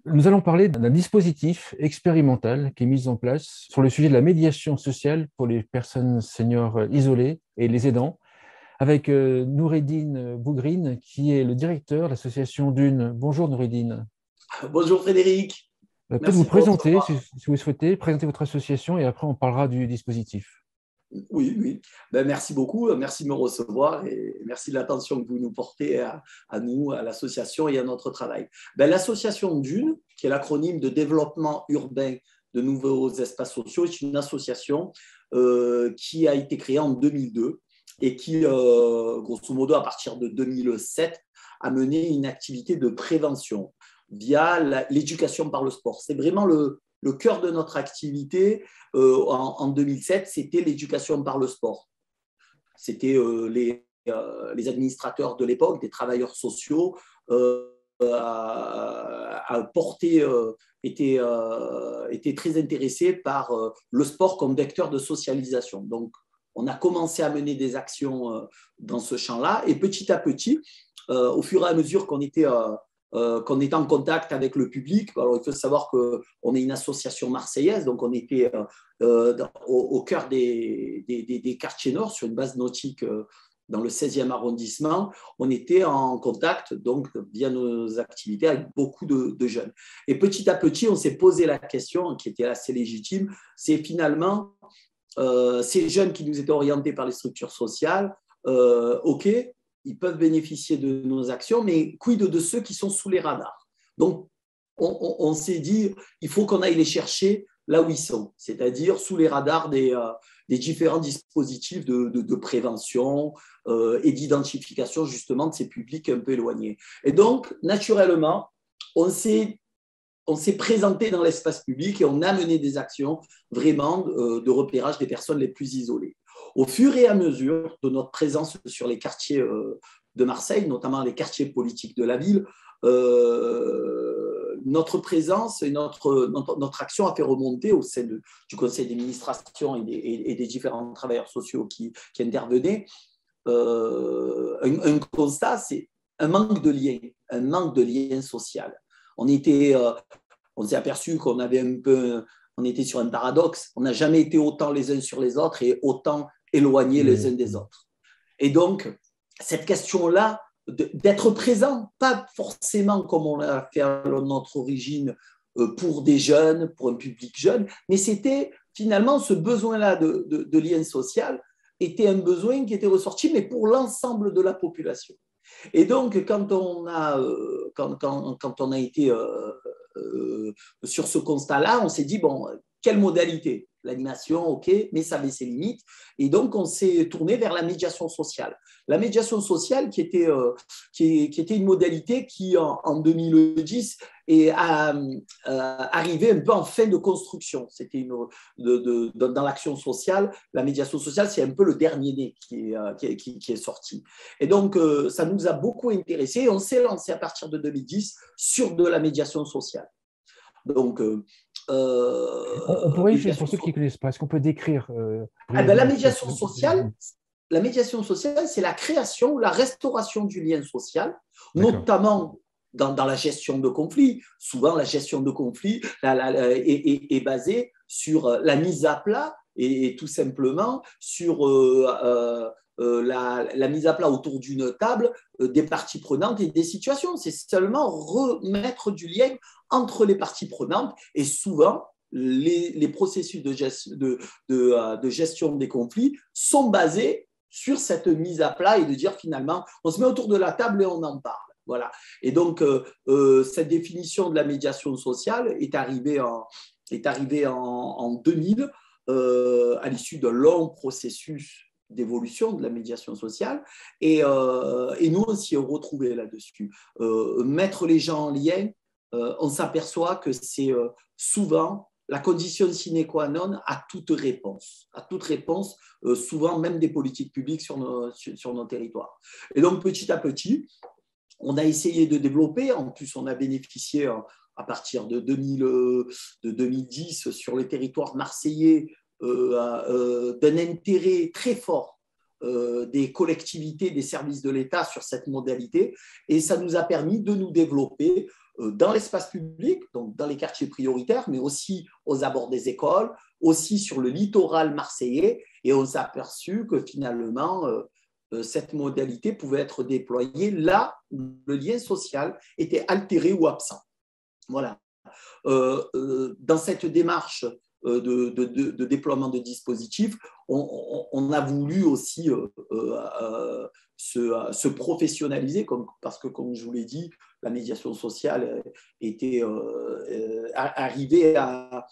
Nous allons parler d'un dispositif expérimental qui est mis en place sur le sujet de la médiation sociale pour les personnes seniors isolées et les aidants, avec Noureddine Bougrine, qui est le directeur de l'association Dune. Bonjour Noureddine. Bonjour Frédéric, Peut-être vous merci pour présenter, recevoir. si vous souhaitez, présenter votre association et après on parlera du dispositif. Oui, oui. Ben, merci beaucoup, merci de me recevoir et merci de l'attention que vous nous portez à nous, à l'association et à notre travail. Ben, l'association DUNE, qui est l'acronyme de développement urbain de nouveaux espaces sociaux, est une association qui a été créée en 2002 et qui, grosso modo, à partir de 2007, a mené une activité de prévention via l'éducation par le sport. C'est vraiment le cœur de notre activité en 2007, c'était l'éducation par le sport. C'était les administrateurs de l'époque, des travailleurs sociaux, étaient très intéressés par le sport comme vecteur de socialisation. Donc, on a commencé à mener des actions dans ce champ-là et petit à petit, au fur et à mesure qu'on était en contact avec le public. Alors, il faut savoir qu'on est une association marseillaise, donc on était au cœur des quartiers nord, sur une base nautique dans le 16e arrondissement. On était en contact, donc, via nos activités, avec beaucoup de jeunes. Et petit à petit, on s'est posé la question, qui était assez légitime, c'est finalement ces jeunes qui nous étaient orientés par les structures sociales, OK, ils peuvent bénéficier de nos actions, mais quid de ceux qui sont sous les radars? Donc, on s'est dit, il faut qu'on aille les chercher là où ils sont, c'est-à-dire sous les radars des différents dispositifs de prévention et d'identification justement de ces publics un peu éloignés. Et donc, naturellement, on s'est présenté dans l'espace public et on a mené des actions vraiment de repérage des personnes les plus isolées. Au fur et à mesure de notre présence sur les quartiers de Marseille, notamment les quartiers politiques de la ville, notre présence et notre action a fait remonter au sein du conseil d'administration et des différents travailleurs sociaux qui intervenaient un constat, c'est un manque de lien social. On était, on s'est aperçu qu'on avait on était sur un paradoxe. On n'a jamais été autant les uns sur les autres et autant éloignés les uns Oui. des autres. Et donc, cette question-là, d'être présent, pas forcément comme on l'a fait à notre origine pour des jeunes, pour un public jeune, mais c'était finalement ce besoin-là de lien social était un besoin qui était ressorti, mais pour l'ensemble de la population. Et donc, quand on a été sur ce constat-là, on s'est dit, bon, quelle modalité? L'animation, OK, mais ça avait ses limites. Et donc, on s'est tourné vers la médiation sociale. La médiation sociale qui était une modalité qui, en 2010, est arrivée un peu en fin de construction. C'était dans l'action sociale, la médiation sociale, c'est un peu le dernier né qui est sorti. Et donc, ça nous a beaucoup intéressés. On s'est lancé à partir de 2010 sur de la médiation sociale. Donc, On pourrait, médiation pour ceux qui ne sociale. connaissent pas, est-ce qu'on peut décrire Ah ben, brièvement la médiation sociale, c'est la création ou la restauration du lien social, D'accord. notamment dans la gestion de conflits. Souvent, la gestion de conflits est basée sur la mise à plat et tout simplement sur la mise à plat autour d'une table des parties prenantes et des situations. C'est seulement remettre du lien entre les parties prenantes et souvent, les processus de gestion des conflits sont basés sur cette mise à plat et de dire finalement, on se met autour de la table et on en parle. Voilà. Et donc, cette définition de la médiation sociale est arrivée en 2000 à l'issue d'un long processus d'évolution de la médiation sociale. Et nous, on s'y est retrouvés là-dessus. Mettre les gens en lien, on s'aperçoit que c'est souvent la condition sine qua non à toute réponse souvent même des politiques publiques sur nos territoires. Et donc, petit à petit, on a essayé de développer, en plus on a bénéficié à partir de 2010 sur le territoire marseillais d'un intérêt très fort des collectivités, des services de l'État sur cette modalité, et ça nous a permis de nous développer dans l'espace public, donc dans les quartiers prioritaires, mais aussi aux abords des écoles, aussi sur le littoral marseillais. Et on s'est aperçu que finalement, cette modalité pouvait être déployée là où le lien social était altéré ou absent. Voilà. Dans cette démarche de déploiement de dispositifs, on a voulu aussi se professionnaliser, parce que, comme je vous l'ai dit, la médiation sociale était arrivée à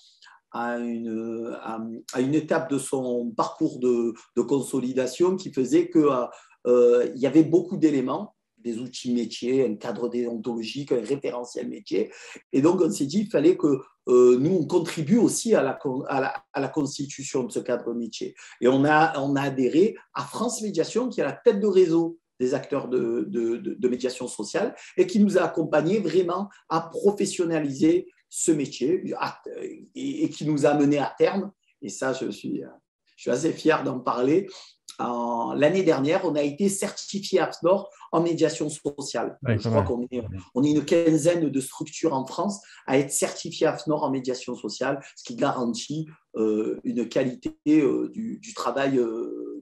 une étape de son parcours de consolidation qui faisait qu'il y avait beaucoup d'éléments, des outils métiers, un cadre déontologique, un référentiel métier. Et donc, on s'est dit qu'il fallait que nous, on contribue aussi à la constitution de ce cadre métier. Et on a adhéré à France Médiation, qui est la tête de réseau des acteurs de médiation sociale et qui nous a accompagnés vraiment à professionnaliser ce métier et qui nous a menés à terme. Et ça, je suis assez fier d'en parler. L'année dernière, on a été certifié AFNOR en médiation sociale. Ouais, je crois qu'on est une quinzaine de structures en France à être certifiées AFNOR en médiation sociale, ce qui garantit une qualité du travail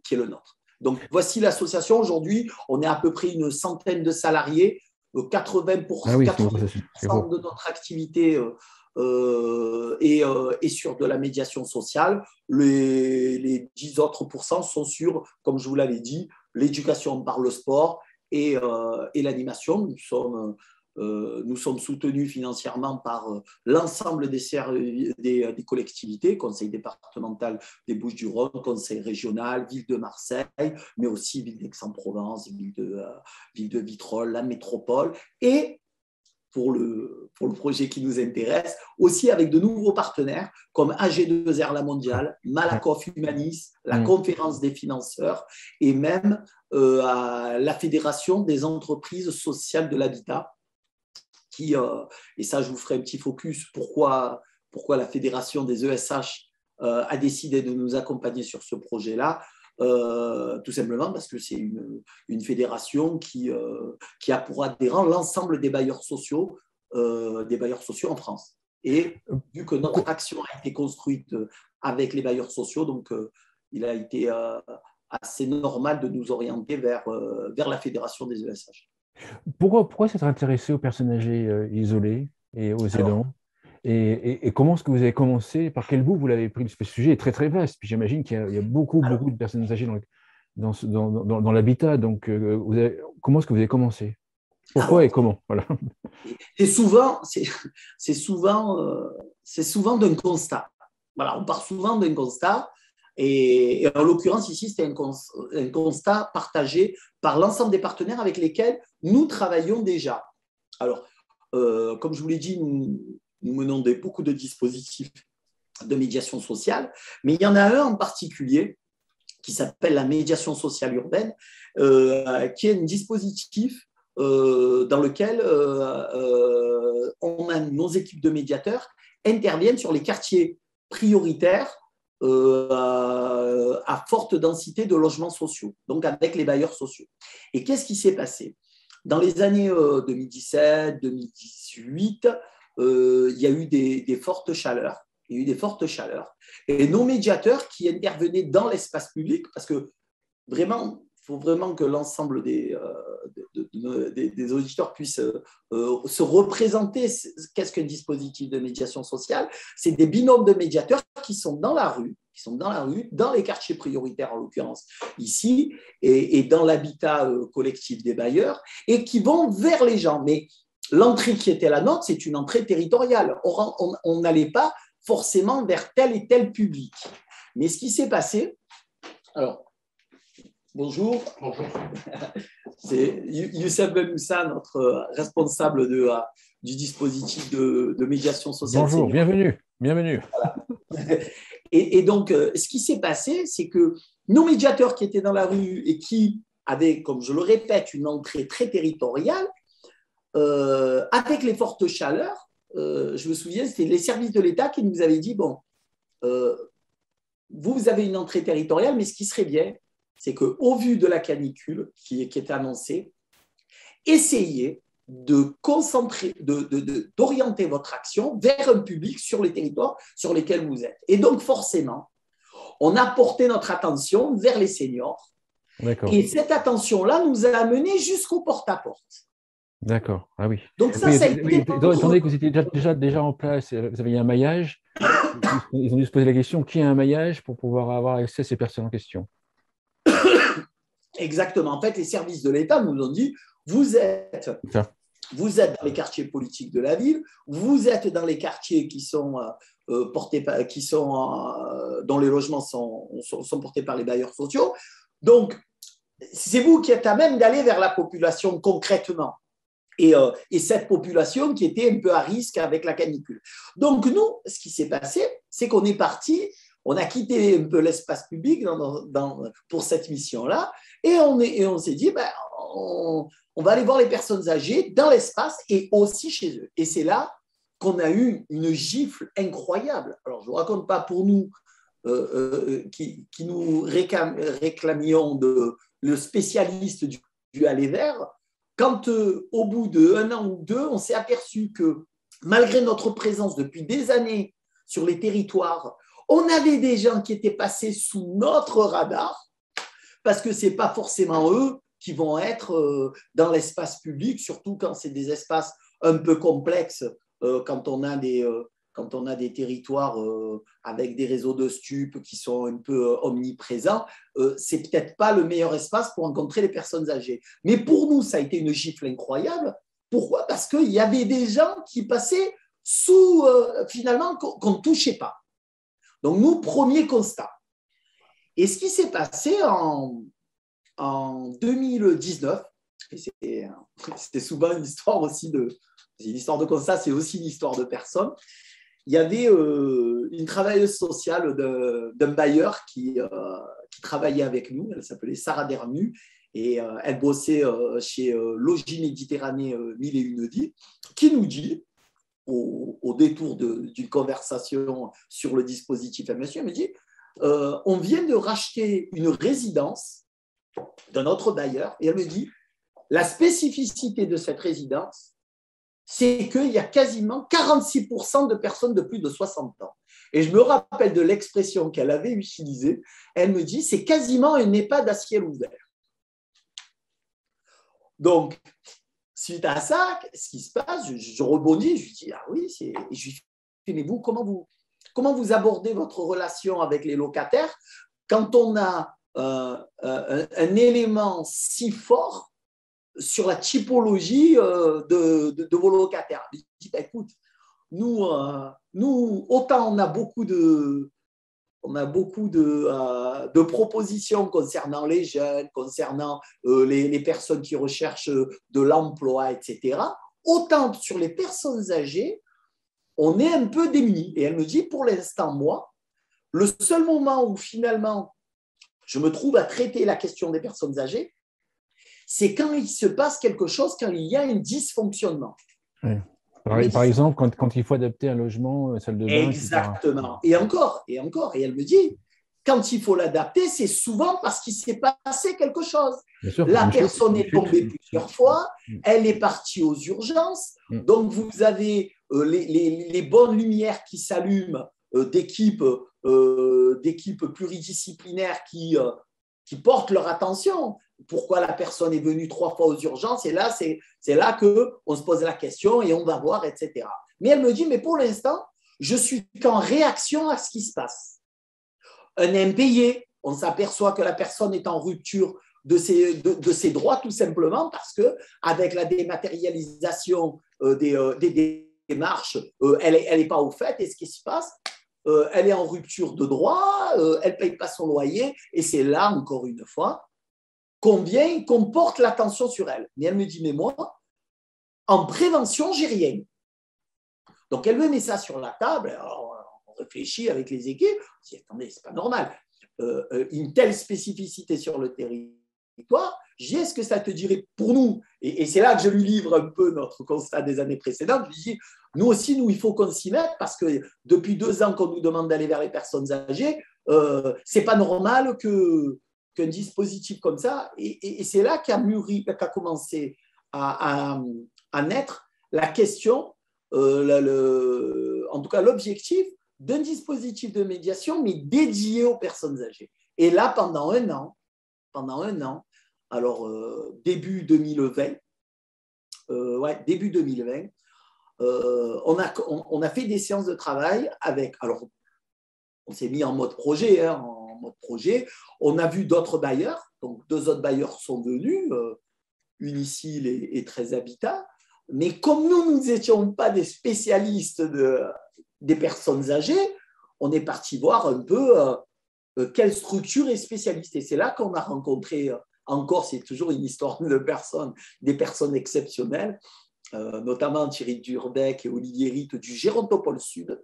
qui est le nôtre. Donc, voici l'association. Aujourd'hui, on est à peu près une centaine de salariés. 80% de notre activité est sur de la médiation sociale. Les 10 autres pourcents sont sur, comme je vous l'avais dit, l'éducation par le sport et l'animation. Nous sommes soutenus financièrement par l'ensemble des collectivités, conseil départemental des Bouches-du-Rhône, conseil régional, ville de Marseille, mais aussi ville d'Aix-en-Provence, ville de Vitrolles, la métropole, et pour le projet qui nous intéresse, aussi avec de nouveaux partenaires comme AG2R La Mondiale, Malakoff Humanis, la Conférence des financeurs et même la Fédération des entreprises sociales de l'habitat. Et ça, je vous ferai un petit focus, pourquoi la Fédération des ESH a décidé de nous accompagner sur ce projet-là. Tout simplement parce que c'est une fédération qui a pour adhérents l'ensemble des bailleurs sociaux en France. Et vu que notre action a été construite avec les bailleurs sociaux, donc il a été assez normal de nous orienter vers la Fédération des ESH. Pourquoi s'être intéressé aux personnes âgées isolées et aux aidants? Et comment est-ce que vous avez commencé? Par quel bout vous l'avez pris? Parce que ce sujet est très très vaste. Puis j'imagine qu'il y a beaucoup de personnes âgées dans l'habitat. Donc, comment est-ce que vous avez commencé? Pourquoi et comment? Voilà. C'est souvent d'un constat. Voilà, on part souvent d'un constat. Et en l'occurrence, ici, c'était un constat partagé par l'ensemble des partenaires avec lesquels nous travaillons déjà. Alors, comme je vous l'ai dit, nous menons beaucoup de dispositifs de médiation sociale, mais il y en a un en particulier qui s'appelle la médiation sociale urbaine, qui est un dispositif dans lequel nos équipes de médiateurs interviennent sur les quartiers prioritaires à forte densité de logements sociaux, donc avec les bailleurs sociaux. Et qu'est-ce qui s'est passé? Dans les années 2017-2018, il y a eu des fortes chaleurs. Et nos médiateurs qui intervenaient dans l'espace public, parce que vraiment, il faut vraiment que l'ensemble des auditeurs puissent se représenter qu'est-ce qu'un dispositif de médiation sociale. C'est des binômes de médiateurs qui sont dans la rue, dans les quartiers prioritaires en l'occurrence ici, et dans l'habitat collectif des bailleurs, et qui vont vers les gens. Mais l'entrée qui était la nôtre, c'est une entrée territoriale. On n'allait pas forcément vers tel et tel public. Mais ce qui s'est passé, alors, bonjour. Bonjour. C'est Youssef Benmoussa, notre responsable du dispositif de médiation sociale. Bonjour, bienvenue. Voilà. Et donc, ce qui s'est passé, c'est que nos médiateurs qui étaient dans la rue et qui avaient, comme je le répète, une entrée très territoriale, avec les fortes chaleurs, je me souviens, c'était les services de l'État qui nous avaient dit, bon, vous avez une entrée territoriale, mais ce qui serait bien, c'est qu'au vu de la canicule qui est annoncée, essayez de concentrer, d'orienter votre action vers un public sur les territoires sur lesquels vous êtes. Et donc, forcément, on a porté notre attention vers les seniors. Et cette attention-là nous a amenés jusqu'au porte-à-porte. D'accord, ah oui. Donc ça, ça a été... Étant donné que vous étiez déjà en place, vous avez un maillage, ils ont dû se poser la question, qui a un maillage pour pouvoir avoir accès à ces personnes en question? Exactement. En fait, les services de l'État nous ont dit, vous êtes dans les quartiers politiques de la ville, vous êtes dans les quartiers qui sont dont les logements sont portés par les bailleurs sociaux. Donc, c'est vous qui êtes à même d'aller vers la population concrètement. Et cette population qui était un peu à risque avec la canicule. Donc, nous, ce qui s'est passé, c'est qu'on est parti, on a quitté un peu l'espace public pour cette mission-là, et on s'est dit, on va aller voir les personnes âgées dans l'espace et aussi chez eux. Et c'est là qu'on a eu une gifle incroyable. Alors, je ne vous raconte pas pour nous, qui nous réclamions le spécialiste du aller vers, quand au bout d'un an ou deux, on s'est aperçu que malgré notre présence depuis des années sur les territoires, on avait des gens qui étaient passés sous notre radar, parce que ce n'est pas forcément eux qui vont être dans l'espace public, surtout quand c'est des espaces un peu complexes, quand on a des territoires avec des réseaux de stupes qui sont un peu omniprésents, c'est peut-être pas le meilleur espace pour rencontrer les personnes âgées. Mais pour nous, ça a été une gifle incroyable. Pourquoi ? Parce qu'il y avait des gens qui passaient sous, finalement, qu'on ne touchait pas. Donc, nous, premier constat. Et ce qui s'est passé en 2019, et c'est souvent une histoire aussi une histoire de constat, c'est aussi une histoire de personne. Il y avait une travailleuse sociale d'un bailleur qui travaillait avec nous, elle s'appelait Sarah Dernu, et elle bossait chez Logis Méditerranée 1001 Nuits, qui nous dit, au détour d'une conversation sur le dispositif MSU, elle me dit, on vient de racheter une résidence d'un autre bailleur, et elle me dit, la spécificité de cette résidence, c'est qu'il y a quasiment 46% de personnes de plus de 60 ans. Et je me rappelle de l'expression qu'elle avait utilisée. Elle me dit, c'est quasiment un EHPAD à ciel ouvert. Donc, suite à ça, ce qui se passe, je rebondis, je lui dis, ah oui, et je lui dis, mais vous, comment vous abordez votre relation avec les locataires quand on a un élément si fort sur la typologie de vos locataires? Je dis, écoute, nous, autant on a beaucoup de propositions concernant les jeunes, concernant les personnes qui recherchent de l'emploi, etc. Autant sur les personnes âgées, on est un peu démunis. Et elle me dit, pour l'instant, moi, le seul moment où finalement je me trouve à traiter la question des personnes âgées, c'est quand il se passe quelque chose, quand il y a un dysfonctionnement. Oui. Par exemple, quand il faut adapter un logement, salle de bain, exactement. Etc. Et elle me dit, quand il faut l'adapter, c'est souvent parce qu'il s'est passé quelque chose. Sûr, la personne est tombée plusieurs fois, elle est partie aux urgences, donc vous avez les bonnes lumières qui s'allument d'équipes pluridisciplinaires qui portent leur attention. Pourquoi la personne est venue 3 fois aux urgences, et là, c'est là qu'on se pose la question et on va voir, etc. Mais elle me dit, mais pour l'instant, je suis qu'en réaction à ce qui se passe. Un impayé, on s'aperçoit que la personne est en rupture de ses droits, tout simplement parce qu'avec la dématérialisation des démarches, elle n'est pas au fait, et ce qui se passe, elle est en rupture de droit, elle ne paye pas son loyer, et c'est là, encore une fois, qu'on porte l'attention sur elle. Mais elle me dit, mais moi, en prévention, j'ai rien. Donc, elle me met ça sur la table, alors, on réfléchit avec les équipes, on se dit, attendez, c'est pas normal. Une telle spécificité sur le territoire, je dis, est-ce que ça te dirait pour nous, et c'est là que je lui livre un peu notre constat des années précédentes, je lui dis, nous aussi, il faut qu'on s'y mette, parce que depuis 2 ans qu'on nous demande d'aller vers les personnes âgées, c'est pas normal qu'un dispositif comme ça, et c'est là qu'a commencé à à naître la question, en tout cas l'objectif d'un dispositif de médiation, mais dédié aux personnes âgées. Et là, pendant un an, alors début 2020, on a fait des séances de travail avec, alors on s'est mis en mode projet, on a vu d'autres bailleurs, donc 2 autres bailleurs sont venus, Unicil et 13 Habitat, mais comme nous n'étions pas des spécialistes des personnes âgées, on est parti voir un peu quelle structure est spécialiste. Et c'est là qu'on a rencontré, encore, c'est toujours une histoire de personnes, des personnes exceptionnelles, notamment Thierry Durbec et Olivier Ritt du Gérontopole Sud,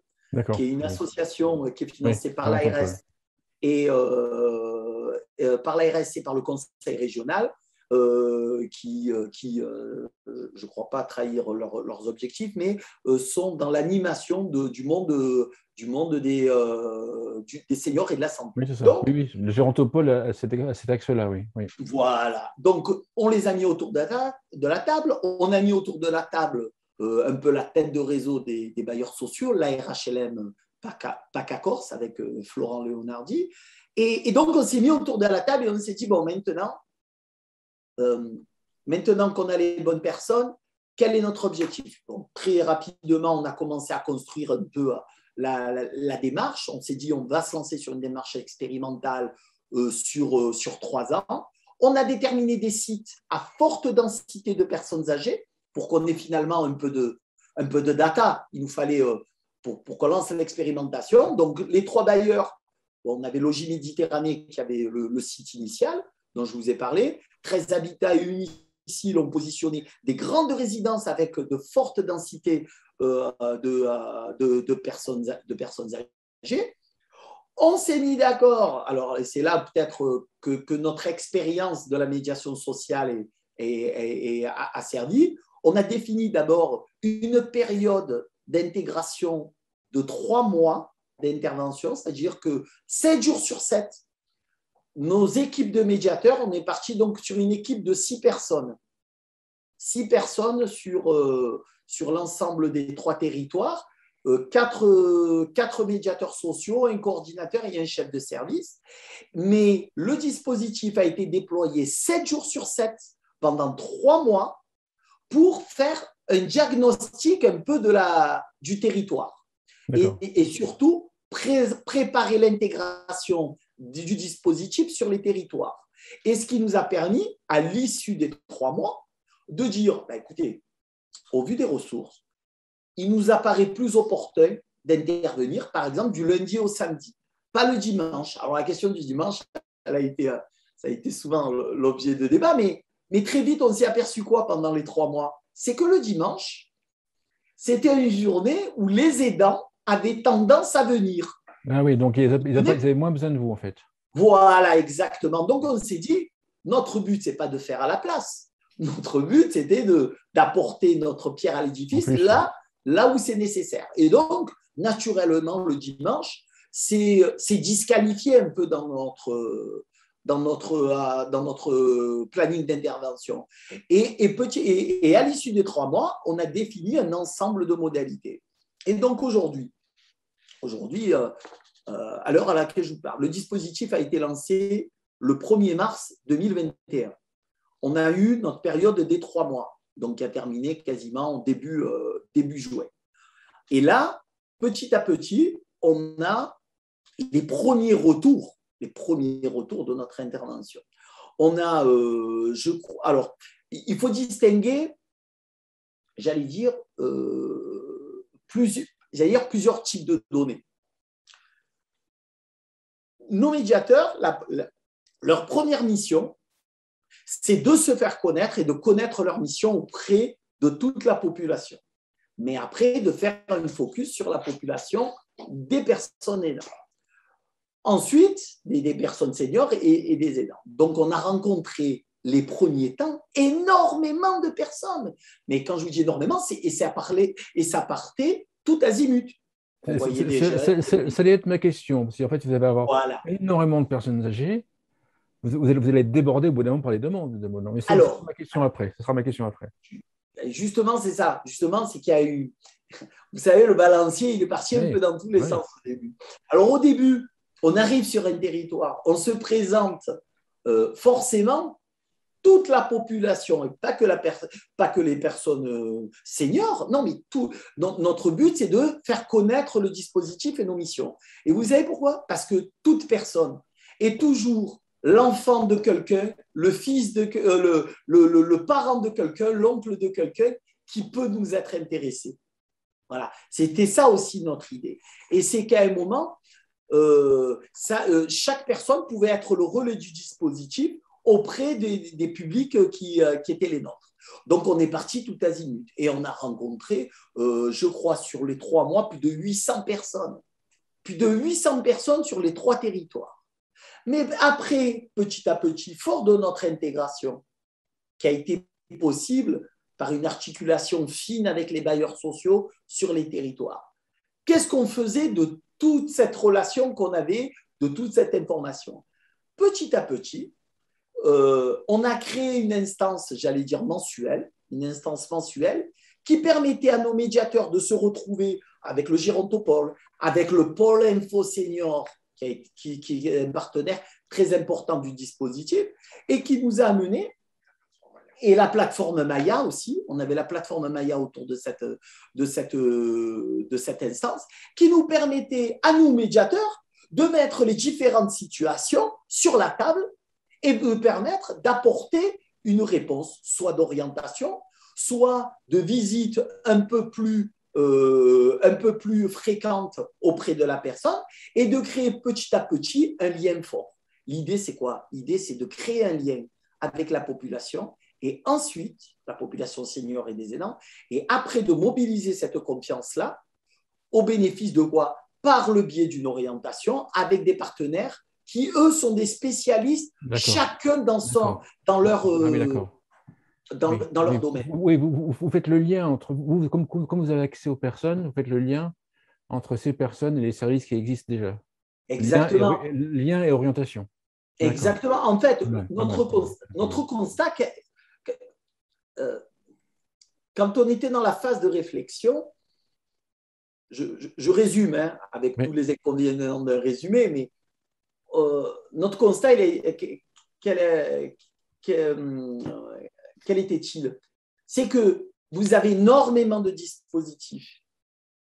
qui est une association qui est financée par l'ARS et par l'ARS et par le conseil régional, qui je ne crois pas trahir leurs objectifs, mais sont dans l'animation du monde des seniors et de la santé. Oui, c'est ça. Donc, oui, le Gérontopole a cet axe-là, oui. Voilà. Donc, on les a mis autour de la table. On a mis autour de la table un peu la tête de réseau des bailleurs sociaux, l'ARHLM PACA Corse, avec Florent Leonardi. Et donc, on s'est mis autour de la table et on s'est dit, bon, maintenant qu'on a les bonnes personnes, quel est notre objectif? Donc, très rapidement, on a commencé à construire un peu la démarche. On s'est dit, on va se lancer sur une démarche expérimentale sur 3 ans. On a déterminé des sites à forte densité de personnes âgées pour qu'on ait finalement un peu de data. Il nous fallait pour qu'on lance l'expérimentation. Donc, les 3 bailleurs, on avait Logis Méditerranée qui avait le site initial dont je vous ai parlé. 13 Habitat et Unicil ont positionné des grandes résidences avec de fortes densités de personnes âgées. On s'est mis d'accord, alors c'est là peut-être que notre expérience de la médiation sociale a servi. On a défini d'abord une période d'intégration de 3 mois d'intervention, c'est-à-dire que 7 jours sur 7, nos équipes de médiateurs, on est parti donc sur une équipe de 6 personnes. 6 personnes sur l'ensemble des 3 territoires, 4 médiateurs sociaux, un coordinateur et un chef de service. Mais le dispositif a été déployé 7 jours sur 7 pendant 3 mois pour faire un diagnostic un peu du territoire. Et surtout, préparer l'intégration du dispositif sur les territoires. Et ce qui nous a permis, à l'issue des 3 mois, de dire, écoutez, au vu des ressources, il nous apparaît plus opportun d'intervenir, par exemple, du lundi au samedi, pas le dimanche. Alors, la question du dimanche, ça a été souvent l'objet de débat, mais très vite, on s'est aperçu quoi pendant les 3 mois? C'est que le dimanche, c'était une journée où les aidants avaient tendance à venir. Ah oui, donc ils avaient moins besoin de vous, en fait. Voilà, exactement. Donc, on s'est dit, notre but, ce n'est pas de faire à la place. Notre but, c'était d'apporter notre pierre à l'édifice là où c'est nécessaire. Et donc, naturellement, le dimanche, c'est disqualifié un peu dans notre planning d'intervention. Et à l'issue des 3 mois, on a défini un ensemble de modalités. Et donc, aujourd'hui, à l'heure à laquelle je vous parle, le dispositif a été lancé le 1er mars 2021. On a eu notre période des 3 mois, donc qui a terminé quasiment début juin. Et là, petit à petit, on a les premiers retours de notre intervention. On a, alors, il faut distinguer, j'allais dire, plusieurs types de données. Nos médiateurs, leur première mission, c'est de se faire connaître et de connaître leur mission auprès de toute la population. Mais après, de faire un focus sur la population des personnes aidantes. Ensuite, des personnes seniors et des aidants. Donc, on a rencontré les premiers temps énormément de personnes. Mais quand je vous dis énormément, ça partait tout azimut. Ça allait être ma question, parce qu'en fait, vous allez avoir énormément de personnes âgées. Vous allez être débordé au bout d'un moment par les demandes. Mais ça sera ma question après. Justement, c'est ça. Justement, c'est qu'il y a eu, vous savez, le balancier, il est parti un peu dans tous les sens au début. Alors, au début, on arrive sur un territoire, on se présente forcément toute la population, et pas que les personnes seniors, non, mais tout. Notre but, c'est de faire connaître le dispositif et nos missions. Et vous savez pourquoi? Parce que toute personne est toujours l'enfant de quelqu'un, le fils de le parent de quelqu'un, l'oncle de quelqu'un qui peut nous être intéressé. Voilà, c'était ça aussi notre idée. Et c'est qu'à un moment, chaque personne pouvait être le relais du dispositif auprès des publics qui étaient les nôtres. Donc, on est parti tout azimut et on a rencontré, je crois, sur les 3 mois, plus de 800 personnes. Plus de 800 personnes sur les 3 territoires. Mais après, petit à petit, fort de notre intégration, qui a été possible par une articulation fine avec les bailleurs sociaux sur les territoires, qu'est-ce qu'on faisait de toute cette relation qu'on avait, de toute cette information? Petit à petit, on a créé une instance, j'allais dire mensuelle, une instance mensuelle qui permettait à nos médiateurs de se retrouver avec le Gérontopole, avec le Pôle Info Senior, qui est un partenaire très important du dispositif, et qui nous a amené, et la plateforme Maya aussi, on avait la plateforme Maya autour de cette instance, qui nous permettait à nous, médiateurs, de mettre les différentes situations sur la table et de permettre d'apporter une réponse, soit d'orientation, soit de visite un peu plus fréquente auprès de la personne et de créer petit à petit un lien fort. L'idée, c'est quoi? L'idée, c'est de créer un lien avec la population et ensuite, la population senior et des aidants, et après de mobiliser cette confiance-là au bénéfice de quoi? Par le biais d'une orientation avec des partenaires qui, eux, sont des spécialistes, chacun dans leur domaine. Oui, vous faites le lien entre vous, comme vous avez accès aux personnes, vous faites le lien entre ces personnes et les services qui existent déjà. Exactement. Lien et orientation. Exactement. En fait, notre constat, quand on était dans la phase de réflexion, je résume avec tous les inconvénients d'un résumé, mais notre constat, quel était-il? C'est que vous avez énormément de dispositifs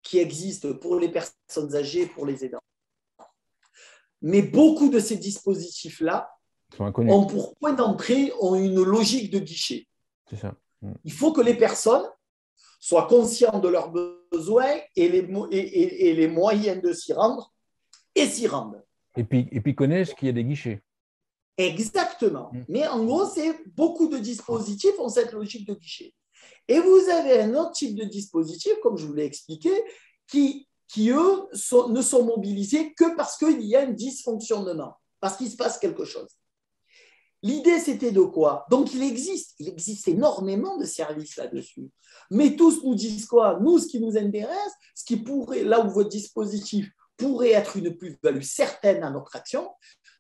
qui existent pour les personnes âgées, pour les aidants. Mais beaucoup de ces dispositifs-là ont pour point d'entrée une logique de guichet. C'est ça. Il faut que les personnes soient conscientes de leurs besoins et les moyens de s'y rendre et s'y rendent. Et puis connaissent qu'il y a des guichets. Exactement. Mais en gros, beaucoup de dispositifs ont cette logique de guichet. Et vous avez un autre type de dispositif, comme je vous l'ai expliqué, qui eux, ne sont mobilisés que parce qu'il y a un dysfonctionnement, parce qu'il se passe quelque chose. L'idée, c'était de quoi? Donc, il existe énormément de services là-dessus. Mais tous nous disent quoi? Nous, ce qui nous intéresse, ce qui pourrait, là où votre dispositif pourrait être une plus-value certaine à notre action,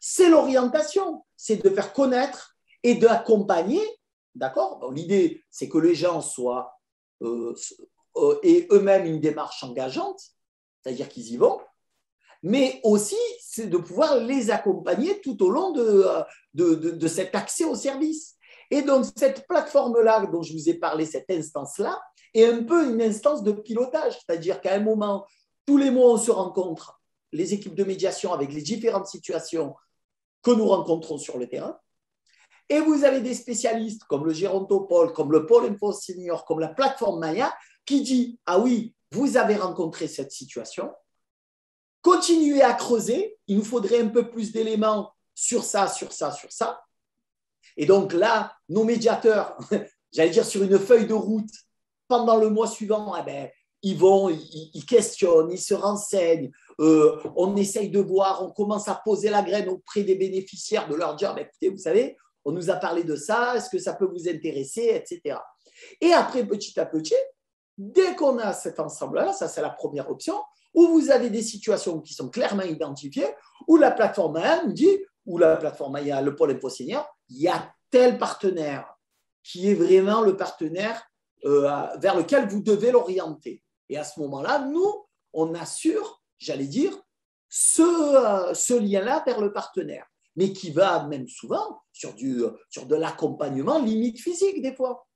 c'est l'orientation, c'est de faire connaître et d'accompagner, d'accord? Donc, l'idée, c'est que les gens soient et eux-mêmes une démarche engageante, c'est-à-dire qu'ils y vont, mais aussi c'est de pouvoir les accompagner tout au long de cet accès au service. Et donc, cette plateforme-là dont je vous ai parlé, cette instance-là, est un peu une instance de pilotage, c'est-à-dire qu'à un moment, tous les mois, on se rencontre, les équipes de médiation avec les différentes situations que nous rencontrons sur le terrain, et vous avez des spécialistes comme le Gérontopole, comme le Pôle Info Senior, comme la plateforme Maya, qui dit « Ah oui, vous avez rencontré cette situation, continuez à creuser, il nous faudrait un peu plus d'éléments sur ça, sur ça, sur ça. » Et donc là, nos médiateurs, j'allais dire sur une feuille de route, pendant le mois suivant, ils vont, ils questionnent, ils se renseignent, on essaye de voir, on commence à poser la graine auprès des bénéficiaires, de leur dire, écoutez, vous savez, on nous a parlé de ça, est-ce que ça peut vous intéresser, etc. Et après, petit à petit, dès qu'on a cet ensemble-là, ça c'est la première option, où vous avez des situations qui sont clairement identifiées, où la plateforme Maya nous dit, ou la plateforme Maya, le Pôle Info Senior, il y a tel partenaire qui est vraiment le partenaire vers lequel vous devez l'orienter. Et à ce moment-là, nous, on assure, j'allais dire, ce lien-là vers le partenaire, mais qui va même souvent sur de l'accompagnement limite physique des fois.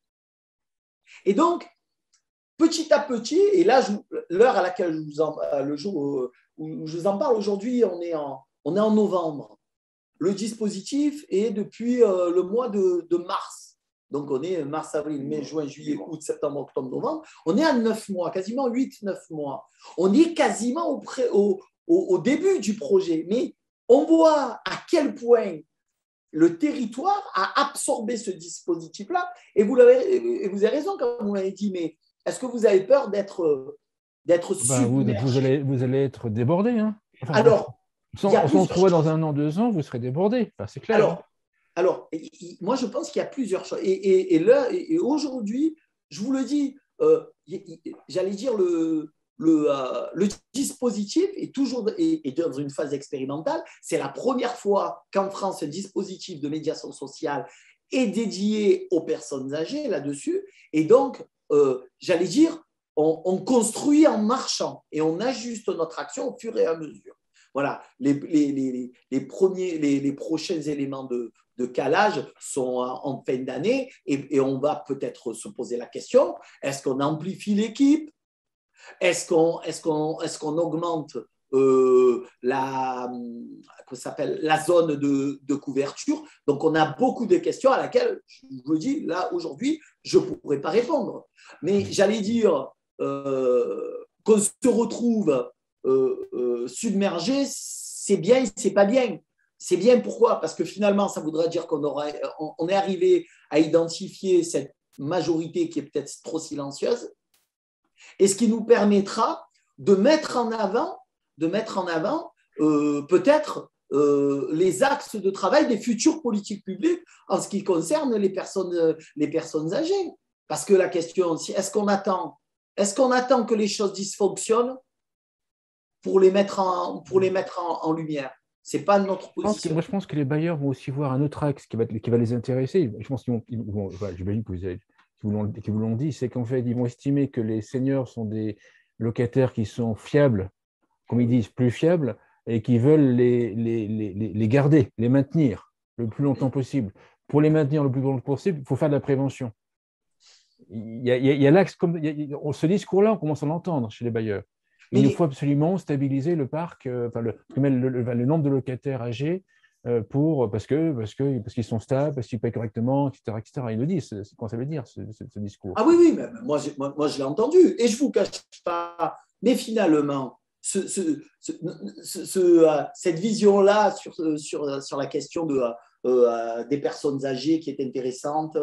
Et donc, petit à petit, et là, l'heure à laquelle le jour où je vous en parle aujourd'hui, on est en novembre. Le dispositif est depuis le mois de mars. Donc, on est mars, avril, mai, juin, juillet, août, septembre, octobre, novembre. On est à 9 mois, quasiment 8-9 mois. On est quasiment au début du projet. Mais on voit à quel point le territoire a absorbé ce dispositif-là. Et vous avez raison quand vous m'avez dit, mais est-ce que vous avez peur d'être submergé? Vous allez être débordé. Hein. Enfin, Alors, on se retrouve dans 1 an, 2 ans, vous serez débordé. Enfin, c'est clair. Alors, moi, je pense qu'il y a plusieurs choses. Et aujourd'hui, je vous le dis, j'allais dire, le dispositif est toujours dans une phase expérimentale. C'est la première fois qu'en France, un dispositif de médiation sociale est dédié aux personnes âgées là-dessus. Et donc, j'allais dire, on construit en marchant et on ajuste notre action au fur et à mesure. Voilà, les prochains éléments de calage sont en fin d'année et on va peut-être se poser la question, est-ce qu'on amplifie l'équipe? Est-ce qu'on augmente la zone de couverture? Donc, on a beaucoup de questions à laquelle, je vous le dis, là, aujourd'hui, je ne pourrais pas répondre. Mais j'allais dire qu'on se retrouve submergé, c'est bien et c'est pas bien. C'est bien pourquoi? Parce que finalement, ça voudrait dire on est arrivé à identifier cette majorité qui est peut-être trop silencieuse, et ce qui nous permettra de mettre en avant peut-être les axes de travail des futures politiques publiques en ce qui concerne les personnes âgées. Parce que la question aussi, est-ce qu'on attend que les choses dysfonctionnent pour les mettre en lumière? Ce n'est pas notre position. Je pense que les bailleurs vont aussi voir un autre axe qui va les intéresser. Je pense j'imagine que vous l'ont dit, c'est qu'en fait, ils vont estimer que les seniors sont des locataires qui sont fiables, comme ils disent, plus fiables, et qui veulent les garder, les maintenir le plus longtemps possible. Pour les maintenir le plus longtemps possible, il faut faire de la prévention. Il y a l'axe, ce discours-là, on commence à l'entendre chez les bailleurs. Il faut absolument stabiliser le parc, le nombre de locataires âgés, parce qu'ils sont stables, parce qu'ils payent correctement, etc., etc. Ils le disent, c'est quoi ça veut dire, ce discours. Ah oui, mais moi je l'ai entendu, et je ne vous cache pas, mais finalement, cette vision-là sur la question des personnes âgées qui est intéressante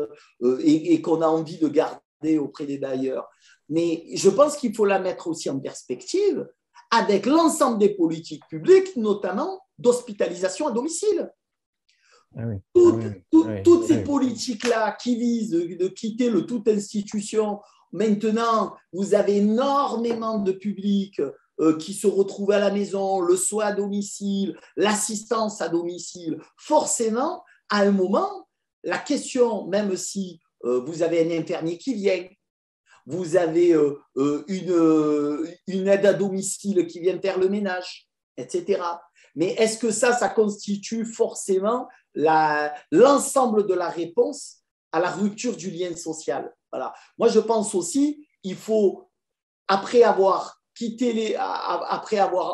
et qu'on a envie de garder auprès des bailleurs. Mais je pense qu'il faut la mettre aussi en perspective avec l'ensemble des politiques publiques, notamment d'hospitalisation à domicile. Toutes ces politiques-là qui visent de quitter le toute institution, maintenant, vous avez énormément de publics qui se retrouvent à la maison, le soin à domicile, l'assistance à domicile. Forcément, à un moment, la question, même si vous avez un infirmier qui vient, vous avez une aide à domicile qui vient faire le ménage, etc. Mais est-ce que ça constitue forcément l'ensemble de la réponse à la rupture du lien social? Voilà. Moi, je pense aussi qu'il faut, après avoir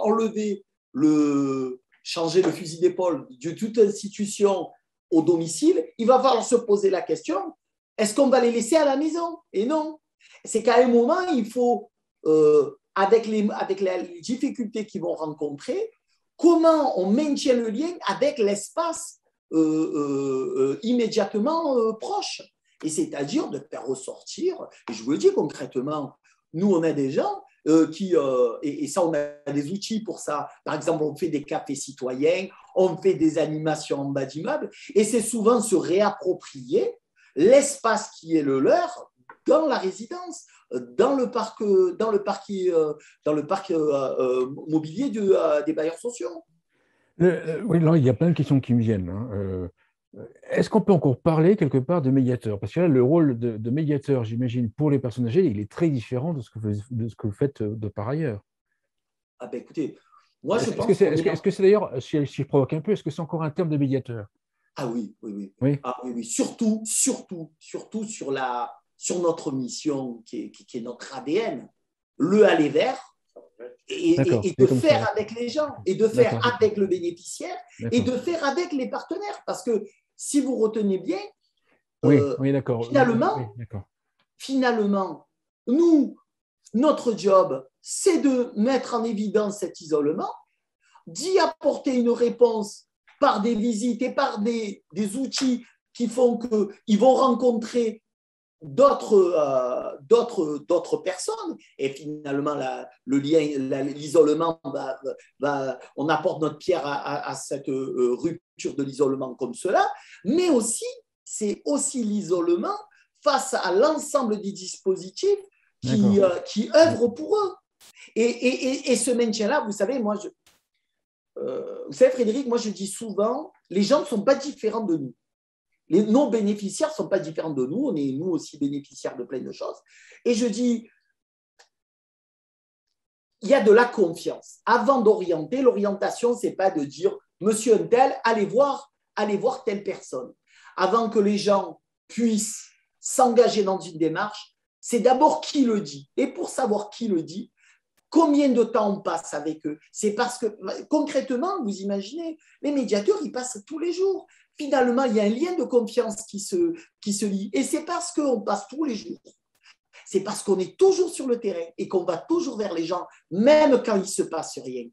enlevé changer le fusil d'épaule de toute institution au domicile, il va falloir se poser la question, est-ce qu'on va les laisser à la maison? Et non. C'est qu'à un moment, il faut, avec les difficultés qu'ils vont rencontrer, comment on maintient le lien avec l'espace immédiatement proche. Et c'est-à-dire de faire ressortir, et je vous le dis concrètement, nous, on a des gens et ça, on a des outils pour ça. Par exemple, on fait des cafés citoyens, on fait des animations en bas d'immeubles, et c'est souvent se réapproprier l'espace qui est le leur dans la résidence, dans le parc mobilier des bailleurs sociaux. Oui, là, il y a plein de questions qui me viennent. Est-ce qu'on peut encore parler quelque part de médiateur? Parce que là, le rôle de médiateur, j'imagine, pour les personnes âgées, il est très différent de ce que vous faites de par ailleurs. Ah ben écoutez, moi je Est-ce que pense c'est qu'on est... est-ce que c'est d'ailleurs, si je provoque un peu, est-ce que c'est encore un terme de médiateur? Ah oui, oui, oui. Oui, Ah oui, oui. Surtout, surtout, surtout sur notre mission qui est notre ADN, le aller vers d'accord. et C'est de comme ça. faire avec les gens, et de faire D'accord, avec le bénéficiaire, et d'accord. de faire avec les partenaires. Parce que si vous retenez bien, Oui, euh, oui, d'accord. Oui, finalement, d'accord. finalement, nous, notre job, c'est de mettre en évidence cet isolement, d'y apporter une réponse par des visites et par des outils qui font qu'ils vont rencontrer d'autres personnes. Et finalement, le lien, l'isolement, on apporte notre pierre à cette rupture de l'isolement comme cela. Mais aussi, c'est aussi l'isolement face à l'ensemble des dispositifs D'accord. qui œuvrent pour eux. Et ce maintien-là, vous savez, vous savez, Frédéric, moi je dis souvent, les gens ne sont pas différents de nous. Les non-bénéficiaires ne sont pas différents de nous. On est nous aussi bénéficiaires de plein de choses. Et je dis, il y a de la confiance. Avant d'orienter, l'orientation, ce n'est pas de dire, monsieur un tel, allez voir telle personne. Avant que les gens puissent s'engager dans une démarche, c'est d'abord qui le dit. Et pour savoir qui le dit, combien de temps on passe avec eux? C'est parce que, concrètement, vous imaginez, les médiateurs, ils passent tous les jours. Finalement, il y a un lien de confiance qui se lie. Et c'est parce qu'on passe tous les jours. C'est parce qu'on est toujours sur le terrain et qu'on va toujours vers les gens, même quand il ne se passe rien.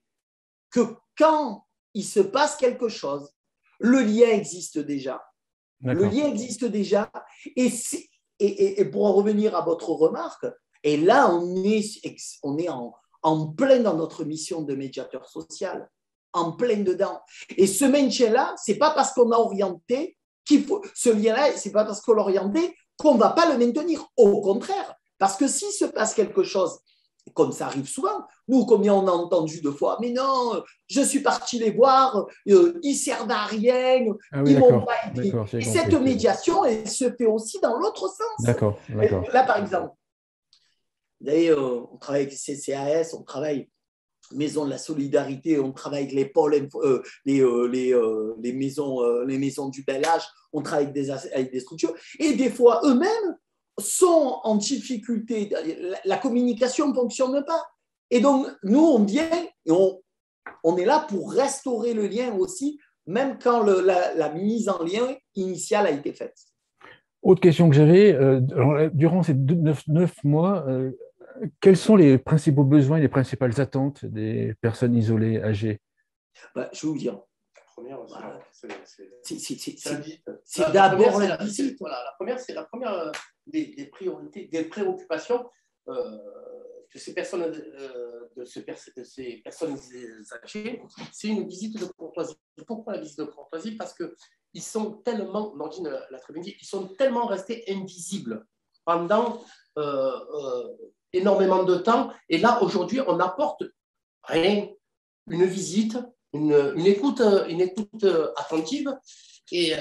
Que quand il se passe quelque chose, le lien existe déjà. Le D'accord. lien existe déjà. Et pour en revenir à votre remarque, et là, on est en plein dans notre mission de médiateur social, en plein dedans. Et ce maintien-là, ce n'est pas parce qu'on a orienté qu'il faut, ce lien-là, ce n'est pas parce qu'on l'a orienté qu'on ne va pas le maintenir. Au contraire, parce que s'il se passe quelque chose, comme ça arrive souvent, nous, combien on a entendu de fois, mais non, je suis parti les voir, ils servent à rien, Ah oui, ils m'ont d'accord. pas aidé. D'accord, j'ai Et cette compris. médiation, elle se fait aussi dans l'autre sens. D'accord, d'accord. Là, par exemple, vous savez, on travaille avec CCAS, on travaille Maison de la Solidarité, on travaille avec les pôles, les maisons du bel âge, on travaille avec des structures, et des fois, eux-mêmes sont en difficulté. La communication ne fonctionne pas. Et donc, nous, on vient et on est là pour restaurer le lien aussi, même quand la mise en lien initiale a été faite. Autre question que j'avais, durant ces 9 mois, quels sont les principaux besoins et les principales attentes des personnes isolées, âgées? Je vais vous dire. La première, voilà. C'est d'abord la visite. Voilà, la première des priorités, des préoccupations de ces personnes, âgées, c'est une visite de courtoisie. Pourquoi la visite de courtoisie? Parce qu'ils sont tellement, Nordine l'a très bien dit, ils sont tellement restés invisibles pendant énormément de temps. Et là, aujourd'hui, on apporte rien, une visite, une écoute attentive et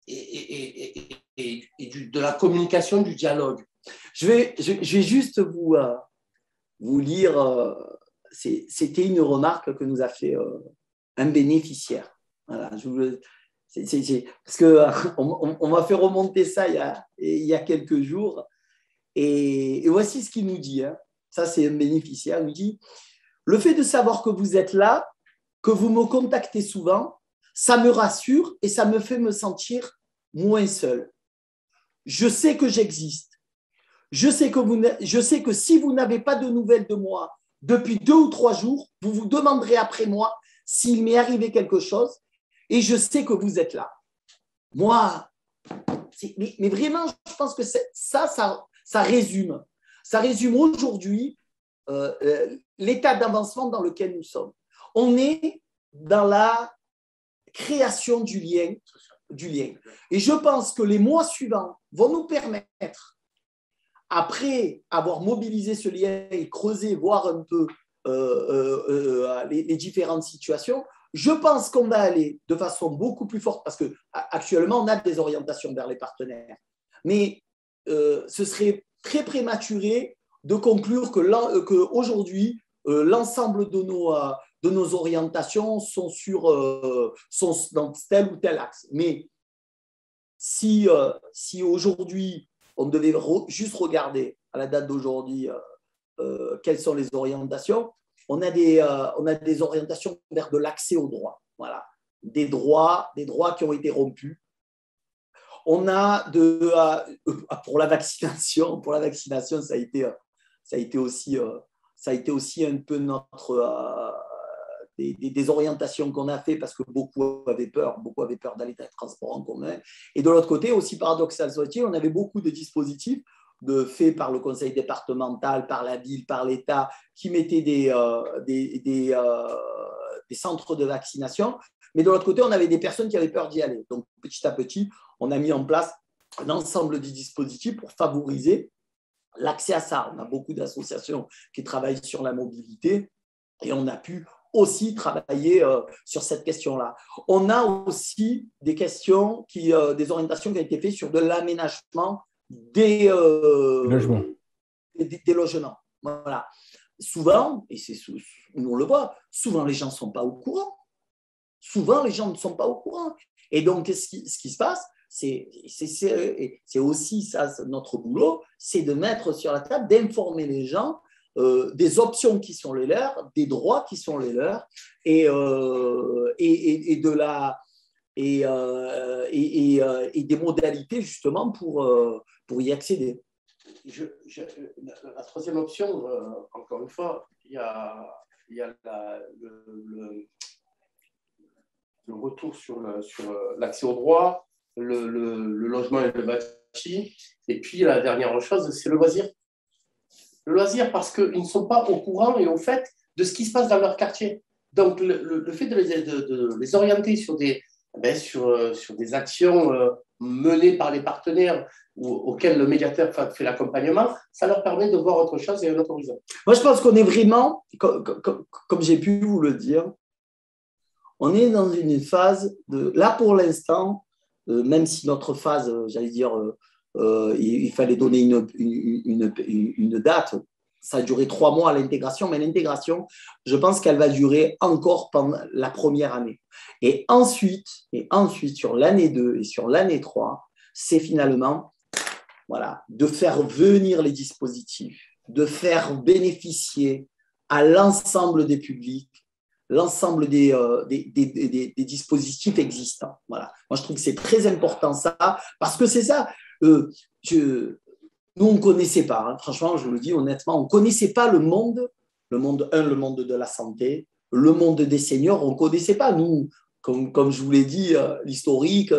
de la communication, du dialogue. Je vais juste vous lire, c'était une remarque que nous a fait un bénéficiaire. Voilà, parce qu'on m'a fait remonter ça il y a quelques jours. Et voici ce qu'il nous dit. Hein. Ça, c'est un bénéficiaire. Il nous dit, le fait de savoir que vous êtes là, que vous me contactez souvent, ça me rassure et ça me fait me sentir moins seul. Je sais que j'existe. Je sais que si vous n'avez pas de nouvelles de moi depuis 2 ou 3 jours, vous vous demanderez après moi s'il m'est arrivé quelque chose et je sais que vous êtes là. Moi, mais vraiment, je pense que ça résume. Ça résume aujourd'hui l'état d'avancement dans lequel nous sommes. On est dans la création du lien. Et je pense que les mois suivants vont nous permettre, après avoir mobilisé ce lien et creusé, voir un peu les différentes situations, je pense qu'on va aller de façon beaucoup plus forte, parce qu'actuellement, on a des orientations vers les partenaires. Mais ce serait très prématuré de conclure qu'aujourd'hui, l'ensemble de nos orientations sont dans tel ou tel axe. Mais si aujourd'hui, on devait juste regarder à la date d'aujourd'hui quelles sont les orientations, on a des orientations vers de l'accès aux droits. Voilà. Des droits qui ont été rompus. On a pour la vaccination, ça a été aussi un peu des orientations qu'on a fait parce que beaucoup avaient peur d'aller dans les transports en commun. Et de l'autre côté, aussi paradoxal soit-il, on avait beaucoup de dispositifs faits par le conseil départemental, par la ville, par l'État, qui mettaient des centres de vaccination. Mais de l'autre côté, on avait des personnes qui avaient peur d'y aller. Donc, petit à petit, on a mis en place un ensemble de dispositifs pour favoriser l'accès à ça. On a beaucoup d'associations qui travaillent sur la mobilité et on a pu aussi travailler sur cette question-là. On a aussi des questions, des orientations qui ont été faites sur de l'aménagement des logements. Voilà. Souvent, et on le voit, souvent les gens ne sont pas au courant. Souvent, les gens ne sont pas au courant. Et donc, ce qui se passe, c'est aussi ça, notre boulot, c'est de mettre sur la table, d'informer les gens des options qui sont les leurs, des droits qui sont les leurs, et des modalités justement pour y accéder. La troisième option, encore une fois, il y a le retour sur l'accès au droit, le logement et le bâti. Et puis, la dernière chose, c'est le loisir. Le loisir, parce qu'ils ne sont pas au courant et au fait de ce qui se passe dans leur quartier. Donc, le fait de les orienter sur des actions menées par les partenaires auxquelles le médiateur fait l'accompagnement, ça leur permet de voir autre chose et un autre horizon. Moi, je pense qu'on est vraiment, comme j'ai pu vous le dire, on est dans une phase là pour l'instant, même si notre phase, j'allais dire, il fallait donner une date, ça a duré 3 mois à l'intégration, mais l'intégration, je pense qu'elle va durer encore pendant la première année. Et ensuite sur l'année 2 et sur l'année 3, c'est finalement de faire venir les dispositifs, de faire bénéficier à l'ensemble des publics, l'ensemble des dispositifs existants. Voilà. Moi, je trouve que c'est très important ça, parce que c'est ça. Nous, on ne connaissait pas, hein. Franchement, je vous le dis honnêtement, on ne connaissait pas le monde de la santé, le monde des seniors, on ne connaissait pas. Nous, comme je vous l'ai dit, l'historique,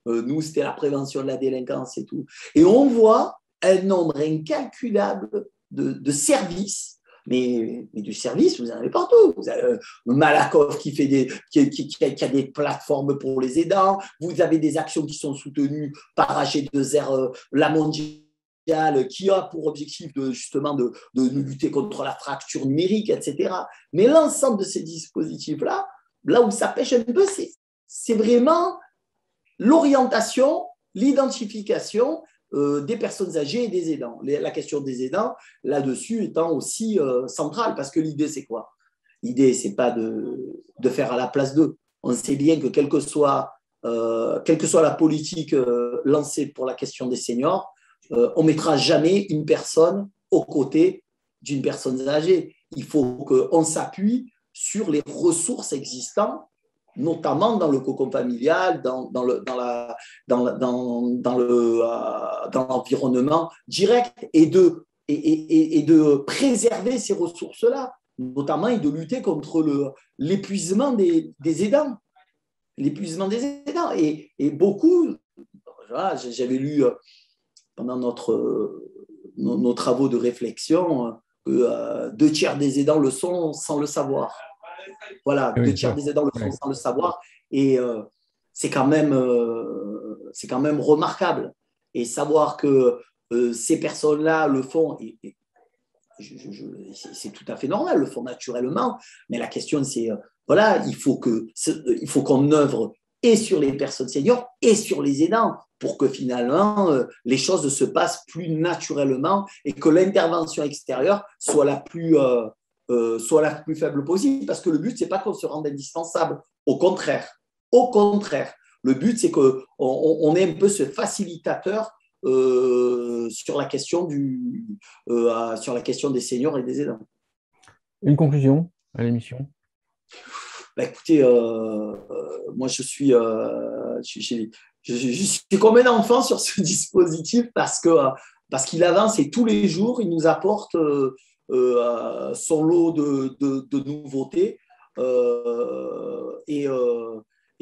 nous, c'était la prévention de la délinquance et tout. Et on voit un nombre incalculable de services. Mais du service, vous en avez partout. Vous avez Malakoff qui a des plateformes pour les aidants. Vous avez des actions qui sont soutenues par AG2R, la mondiale, qui a pour objectif justement de lutter contre la fracture numérique, etc. Mais l'ensemble de ces dispositifs-là, là où ça pêche un peu, c'est vraiment l'orientation, l'identification des personnes âgées et des aidants. La question des aidants, là-dessus, étant aussi centrale, parce que l'idée, c'est quoi? L'idée, ce n'est pas de faire à la place d'eux. On sait bien que quelle que soit la politique lancée pour la question des seniors, on ne mettra jamais une personne aux côtés d'une personne âgée. Il faut qu'on s'appuie sur les ressources existantes, notamment dans le cocon familial, dans l'environnement direct, et de préserver ces ressources-là, notamment, et de lutter contre l'épuisement des aidants. L'épuisement des aidants. Et beaucoup, j'avais lu pendant nos travaux de réflexion que 2 tiers des aidants le sont sans le savoir. Voilà, oui, 2 tiers des aidants le font sans le savoir, et c'est quand même remarquable. Et savoir que ces personnes-là le font, c'est tout à fait normal, le font naturellement, mais la question c'est voilà, il faut qu'on œuvre et sur les personnes seniors et sur les aidants pour que finalement les choses se passent plus naturellement et que l'intervention extérieure soit la plus faible possible. Parce que le but, c'est pas qu'on se rende indispensable. Au contraire, le but, c'est qu'on ait un peu ce facilitateur sur la question des seniors et des aidants. Une conclusion à l'émission? Écoutez, moi je suis comme un enfant sur ce dispositif parce qu'il avance et tous les jours il nous apporte son lot de nouveautés et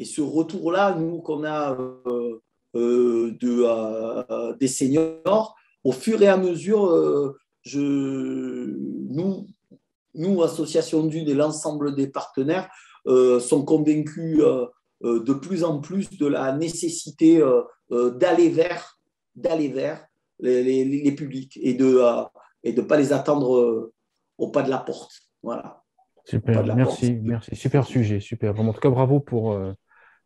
ce retour-là, nous qu'on a des seniors, au fur et à mesure, nous, Association Dune et l'ensemble des partenaires, sont convaincus de plus en plus de la nécessité d'aller vers les publics et de pas les attendre au pas de la porte. Voilà. Super, merci. Super sujet, super. Vraiment, en tout cas, bravo pour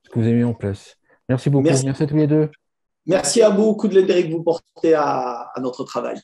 ce que vous avez mis en place. Merci beaucoup. Merci à tous les deux. Merci à vous, beaucoup de l'intérêt que vous portez à notre travail.